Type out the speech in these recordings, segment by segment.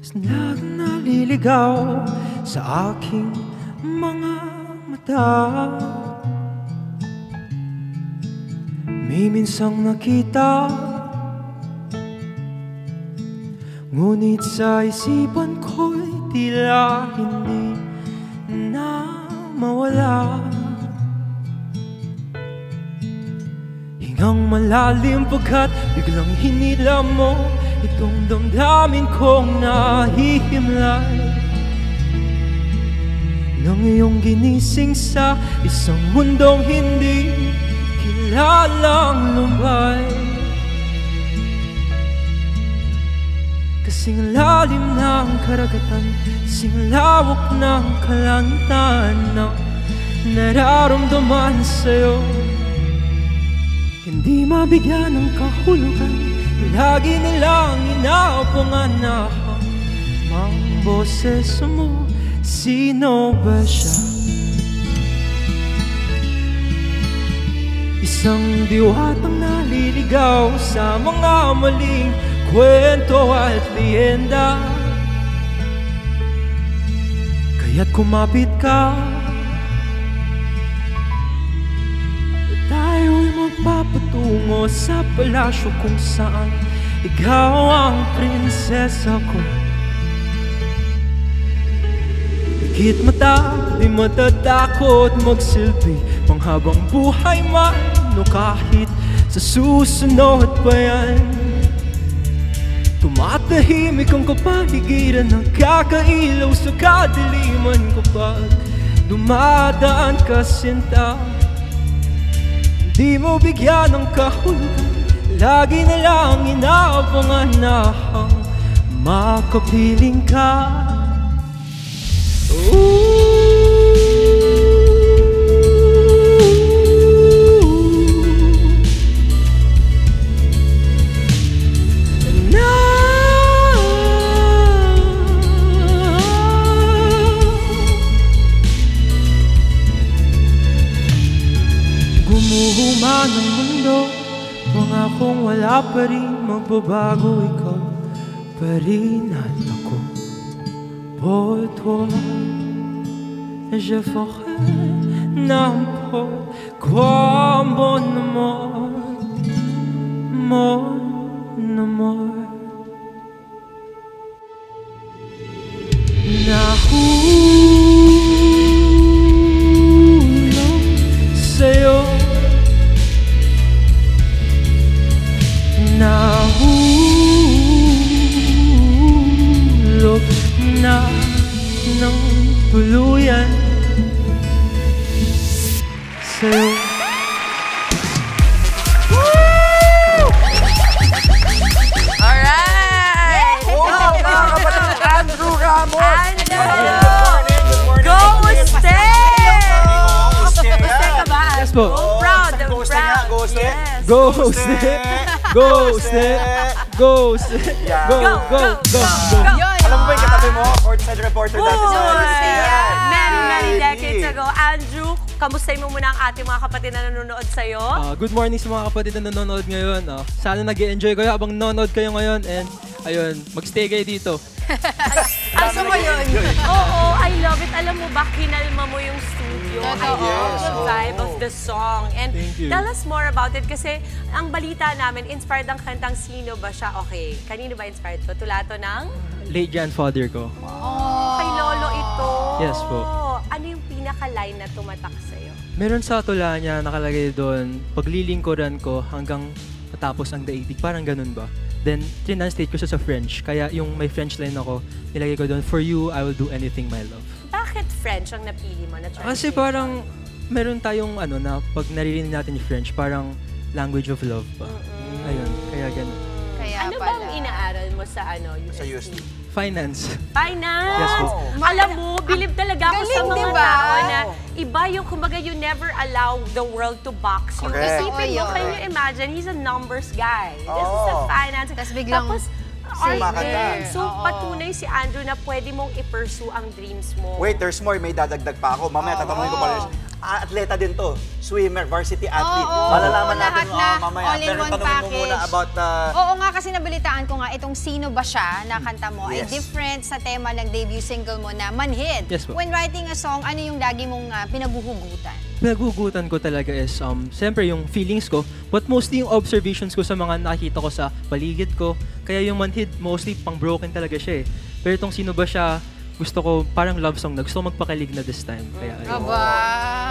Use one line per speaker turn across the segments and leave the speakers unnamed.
Naliligaw sa aking mga mata. May minsang nakita, ngunit sa isipan ko'y tila hindi na mawala. Hingang malalim pagkat biglang hinila mo itong damdamin kong nahihimlay ng iyong ginising sa isang mundong hindi kilalang lumbay. Kasing lalim ng karagatan, kasing lawak ng kalangitan na nararamdaman sa'yo, hindi mabigyan ng kahulugan. Lagi nilang inaabangan na ang boses mo. Sino ba siya? Isang diwatang naliligaw sa mga maling kwento at liyenda. Kaya't kumapit ka, tayo'y magpapatungo sa palasyo kung saan ikaw ang prinsesa ko. Higit mata, di matatakot magsilbi panghabang buhay man o kahit sa susunod pa yan. Tumatahimik ang kapaligiran, nakakailaw sa kadiliman kapag dumadaan ka sinta. Di mo bigyan ng kahulugan, lagi na lang inaabangan na makapiling ka. Gumuhuma ng mundo, pangakong wala pa rin magbabago. Ikaw pa rin at ako. Pour toi, je ferai n'importe quoi, mon amour, mon amour. Nahulog sa'yo, nahulog na ng tuluyan sa'yo.
Alright!
Andrew Ramos!
Go, Uste! Uste ka ba?
Yes po.
Proud,
Go, Uste
proud.
nga, go, Uste.
Yes.
Go, Uste! Go, Uste! Go, Uste!
Yeah.
Go, go, go, go!
Alam mo ba yung katabi mo? Courtside reporter dati sa
Uy! Many, many
Baby.
decades ago. Andrew, kamustay mo muna ang ating mga kapatid na nanonood sa'yo.
Good morning sa mga kapatid na nanonood ngayon. Sana nag-e-enjoy kayo habang nanonood kayo ngayon. And ayun, mag-stay kayo dito.
Gusto mo yun? Oo, I love it. Alam mo ba, kinalma mo yung studio. I love the vibe of the song. And
Thank you.
tell us more about it kasi ang balita namin, inspired ang kantang Sino Ba Siya? Okay, kanino ba inspired to? Tulato ng?
Late grandfather ko.
Kay Lolo ito.
Yes po.
Ano yung pinaka-line na tumatak sa'yo?
Meron sa tula niya nakalagay doon, paglilingkuran ko hanggang matapos ang daigdig. Parang ganun ba? Then, translate ko siya sa French. Kaya yung may French line ako, nilagay ko doon, for you, I will do anything, my love.
Bakit French ang napili mo na
Kasi
translation?
parang meron tayong na pag naririnig natin yung French, parang language of love pa. Ayun, kaya ganun.
Ano bang inaaral mo sa
Sa UST.
Finance.
Finance!
Yes po.
Alam mo, believe talaga ako sa
Galing,
mga
diba?
tao na iba yung, kumbaga, you never allow the world to box you.
Correct.
Isipin mo,
Oo,
can
yun.
you imagine, he's a numbers guy. This is a finance.
Tas biglang
Tapos,
sumakat
arte.
ka.
So,
Oo.
patunay si Andrew na pwede mong i-pursue ang dreams mo.
Wait, there's more. May dadagdag pa ako. Mamaya tatanungin ko pa rin. atleta din to. Swimmer, varsity athlete.
Oo,
Malalaman natin
lahat na
mamaya.
all in
Pero
one
tanongin mo muna
package.
about
Oo nga, kasi nabalitaan ko nga, itong Sino Ba Siya na kanta mo ay
Yes.
different sa tema ng debut single mo na Manhid.
Yes po.
When writing a song, ano yung lagi mong pinaguhugutan?
Pinagugutan ko talaga is, siyempre yung feelings ko, but mostly yung observations ko sa mga nakikita ko sa paligid ko. Kaya yung Manhid, mostly pang broken talaga siya eh. Pero itong Sino Ba Siya, gusto ko parang love song na gusto ko magpakilig na this time. Kaya ayun.
Aba!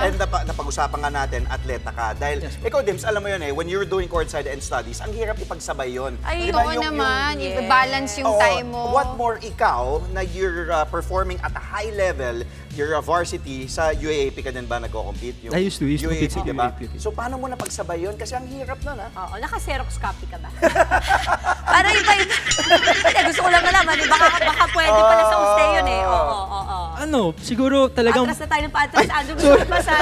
And napag-usapan nga natin, atleta ka. Dahil ikaw, Dims, alam mo yun eh, when you're doing courtside and studies, ang hirap ipagsabay yun.
Ay,
Di ba,
Oo naman,
yes.
i-balance yung
Oo,
time mo.
What more ikaw na you're performing at a high level, you're a varsity, sa UAAP ka din ba nagko-compete? Yung
I used to compete sa
diba?
UAAP.
So paano mo napagsabay yun? Kasi ang hirap nun, ha?
Oo, naka-Xerox copy ka ba? Para iba. Hindi, gusto ko lang malaman. Baka pwede pala sa Uste yun eh. Oo.
Ano, siguro talagang...
Atras na tayo ng paatras. Andrew, gusto ko pa sa...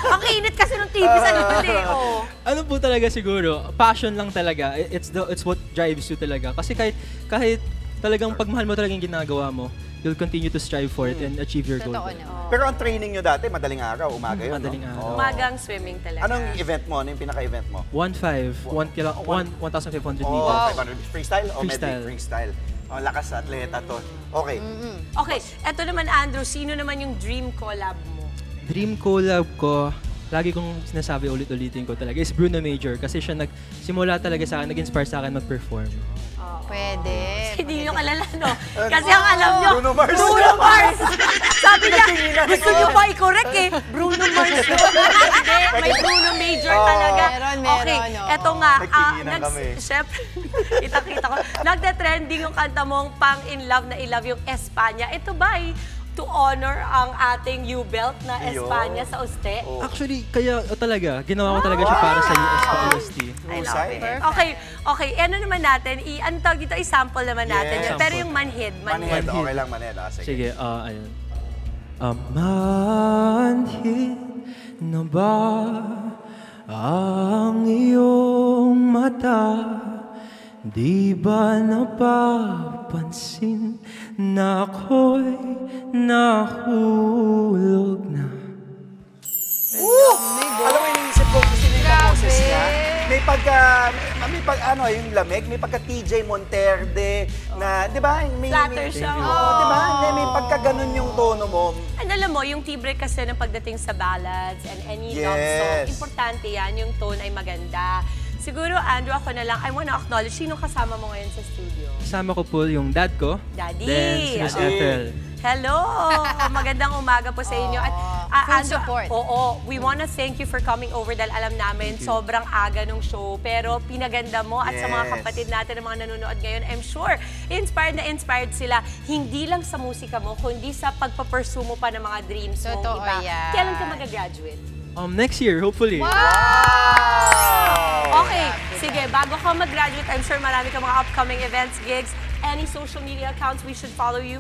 Ang init kasi ng TV sa likod eh. Oo.
Ano po talaga siguro, passion lang talaga. It's what drives you talaga. Kasi kahit talagang pagmahal mo talaga yung ginagawa mo, you'll continue to strive for it and achieve your goal.
Totoo
there.
naman.
Pero ang training nyo dati, madaling araw, umaga yun,
Madaling
no?
araw.
Oo.
Umagang swimming talaga.
Anong event mo? Ano yung pinaka-event mo?
1,500 1,500 meters.
Oh, 500 freestyle o
Freestyle.
medley? Freestyle. Oh, lakas sa atleta to. Okay.
Okay, eto naman Andrew, sino naman yung dream collab mo?
Dream collab ko, lagi kong sinasabi ulit-ulitin ko talaga, is Bruno Major. Kasi siya nagsimula talaga sa akin, nag-inspire sa akin mag-perform.
Pwede.
Hindi nyo kalala, no? Kasi ang alam nyo,
Bruno Mars.
Bruno Mars! Sabi niya, gusto nyo pa i-correct eh. Bruno Mars yun. Hindi, may Bruno Major talaga.
Meron,
Okay,
oo.
eto nga.
Nagtinginan kami.
Siyempre, kita-kita ko. Nagte-trending yung kanta mong Pang In Love na I-Love yung Espanya. Ito ba ay to honor ang ating U-Belt na
Ayun.
Espanya sa Uste?
Oh.
Actually, kaya talaga, ginawa ko talaga siya para sa US pa UST.
I love
Husay.
it. Okay. Ano naman natin? Ano tawag dito? I-sample naman natin.
Yes.
yun. Pero yung manhid.
Manhead, okay lang manhead. Ah, sige.
Sige, ayun. Manhid na ba ang iyong mata? Di ba napapansin na ako'y nahulog na?
Alam mo, iniisip ko kasi yung boses niya. Yung lamig, may pagka TJ Monterde na, di ba?
Flatter siya.
Di ba? May pagka ganun yung tono mo.
Alam mo, yung tibre kasi ng pagdating sa ballads and any love
Yes.
song, importante yan, yung tone ay maganda. Siguro, Andrew, ako na lang, I wanna acknowledge, sino kasama mo ngayon sa studio?
Kasama ko po yung dad ko.
Daddy!
Then si Miss
Daddy.
Ethel.
Hello! Magandang umaga po sa inyo. At,
Full
Andrew,
support.
Oo, we wanna thank you for coming over dahil alam namin sobrang aga nung show. Pero pinaganda mo at sa mga
Yes.
kapatid natin na mga nanonood ngayon, I'm sure, inspired sila. Hindi lang sa musika mo, kundi sa pagpapursue mo pa ng mga dreams mong
Totoo
iba.
yan.
Kailan ka mag-graduate?
Next year, hopefully.
Okay, sige, bago ka mag-graduate, I'm sure marami ka mga upcoming events, gigs, any social media accounts we should follow you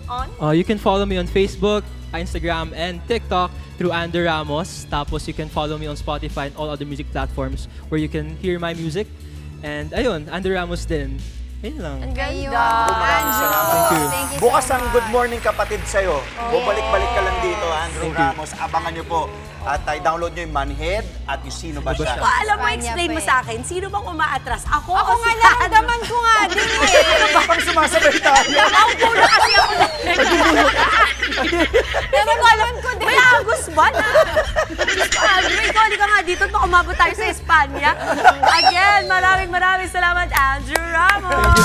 on?
You can follow me on Facebook, Instagram, and TikTok through Ander Ramos. Tapos you can follow me on Spotify and all other music platforms where you can hear my music. And ayun, Ander Ramos din. Ayun lang.
Ang
Ayun.
ganda.
Andrew,
Thank you.
thank you
Bukas
so
ang
much.
Good Morning Kapatid sa'yo. Bumalik-balik ka lang dito, Andrew Ramos. Abangan nyo po. At download nyo yung Manhead at yung Sino Ba Siya.
Alam mo,
Espanya
explain mo
pa eh.
sa akin, sino bang umaatras? Ako
Ako
o
nga
si
lang,
Andrew?
daman ko nga din eh.
Parang sumasabay tayo.
Naupo na kasi ako na.
Daman ko din.
May agos ba na? Andrew, ikaw, halika nga dito at baka umabot tayo sa Espanya. Again, maraming salamat, Andrew Ramos!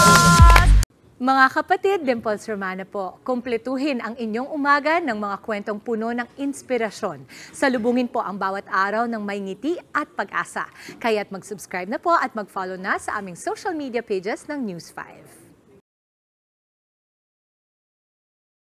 Mga kapatid, Dimples Romana po, kumpletuhin ang inyong umaga ng mga kwentong puno ng inspirasyon. Salubungin po ang bawat araw ng may ngiti at pag-asa. Kaya't mag-subscribe na po at mag-follow na sa aming social media pages ng News 5.